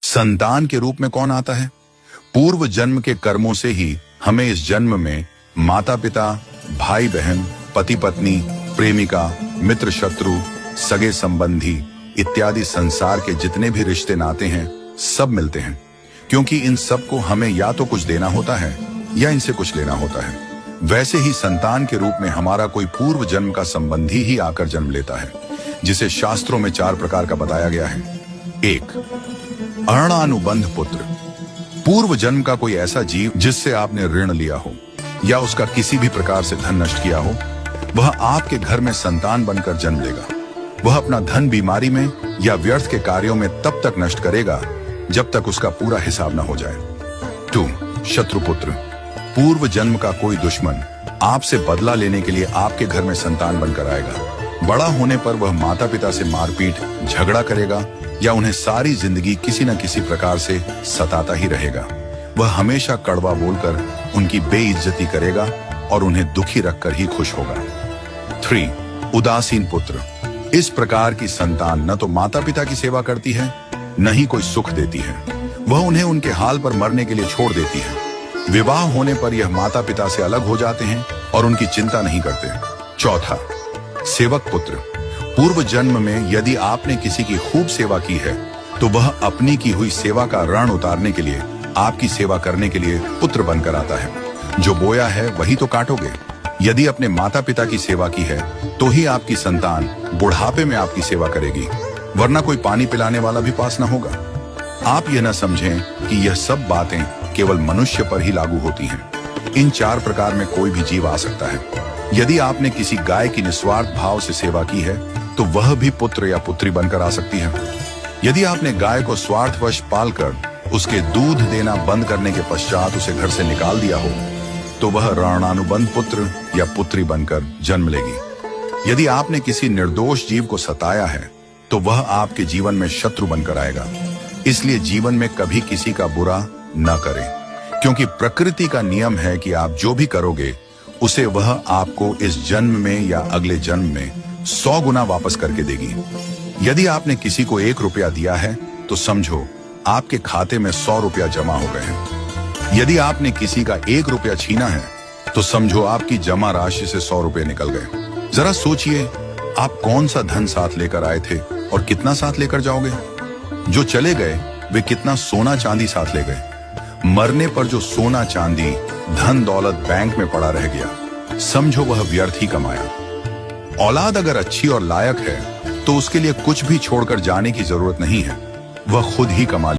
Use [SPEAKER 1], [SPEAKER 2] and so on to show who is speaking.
[SPEAKER 1] संतान के रूप में कौन आता है? पूर्व जन्म के कर्मों से ही हमें इस जन्म में माता पिता, भाई बहन, पति पत्नी, प्रेमिका, मित्र शत्रु, सगे संबंधी इत्यादि संसार के जितने भी रिश्ते नाते हैं सब मिलते हैं, क्योंकि इन सब को हमें या तो कुछ देना होता है या इनसे कुछ लेना होता है। वैसे ही संतान के रूप में हमारा कोई पूर्व जन्म का संबंधी ही आकर जन्म लेता है, जिसे शास्त्रों में 4 प्रकार का बताया गया है। 1. अरणानुबंध पुत्र। पूर्व जन्म का कोई ऐसा जीव जिससे आपने ऋण लिया हो या उसका किसी भी प्रकार से धन नष्ट किया हो, वह आपके घर में संतान बनकर जन्म लेगा। वह अपना धन बीमारी में या व्यर्थ के कार्यों में तब तक नष्ट करेगा जब तक उसका पूरा हिसाब न हो जाए। 2. शत्रुपुत्र। पूर्व जन्म का कोई दुश्मन आपसे बदला लेने के लिए आपके घर में संतान बनकर आएगा। बड़ा होने पर वह माता पिता से मारपीट, झगड़ा करेगा या उन्हें सारी जिंदगी किसी न किसी प्रकार से सताता ही रहेगा। वह हमेशा कड़वा बोलकर उनकी बेइज्जती करेगा और उन्हें दुखी रखकर ही खुश होगा। 3. उदासीन पुत्र। इस प्रकार की संतान न तो माता पिता की सेवा करती है, न ही कोई सुख देती है। वह उन्हें उनके हाल पर मरने के लिए छोड़ देती है। विवाह होने पर यह माता पिता से अलग हो जाते हैं और उनकी चिंता नहीं करते। 4. सेवक पुत्र। पूर्व जन्म में यदि आपने किसी की खूब सेवा की है तो वह अपनी की हुई सेवा का ऋण उतारने के लिए आपकी सेवा करने के लिए पुत्र बनकर आता है। जो बोया है वही तो काटोगे। यदि अपने माता पिता की सेवा की है तो ही आपकी संतान बुढ़ापे में आपकी सेवा करेगी, वरना कोई पानी पिलाने वाला भी पास न होगा। आप यह न समझें कि यह सब बातें केवल मनुष्य पर ही लागू होती हैं। इन 4 प्रकार में कोई भी जीव आ सकता है। यदि आपने किसी गाय की निस्वार्थ भाव से सेवा की है तो वह भी पुत्र या पुत्री बनकर आ सकती है। यदि आपने गाय को स्वार्थवश पालकर उसके दूध देना बंद करने के पश्चात उसे घर से निकाल दिया हो तो वह ऋणानुबंध पुत्र या पुत्री बनकर जन्म लेगी। यदि आपने किसी निर्दोष जीव को सताया है तो वह आपके जीवन में शत्रु बनकर आएगा। इसलिए जीवन में कभी किसी का बुरा न करें, क्योंकि प्रकृति का नियम है कि आप जो भी करोगे उसे वह आपको इस जन्म में या अगले जन्म में 100 गुना वापस करके देगी। यदि आपने किसी को 1 रुपया दिया है तो समझो आपके खाते में 100 रुपया जमा हो गए हैं। यदि आपने किसी का 1 रुपया छीना है तो समझो आपकी जमा राशि से 100 रुपये निकल गए। जरा सोचिए, आप कौन सा धन साथ लेकर आए थे और कितना साथ लेकर जाओगे? जो चले गए वे कितना सोना चांदी साथ ले गए? मरने पर जो सोना चांदी धन दौलत बैंक में पड़ा रह गया, समझो वह व्यर्थ ही कमाया। औलाद अगर अच्छी और लायक है तो उसके लिए कुछ भी छोड़कर जाने की जरूरत नहीं है, वह खुद ही कमा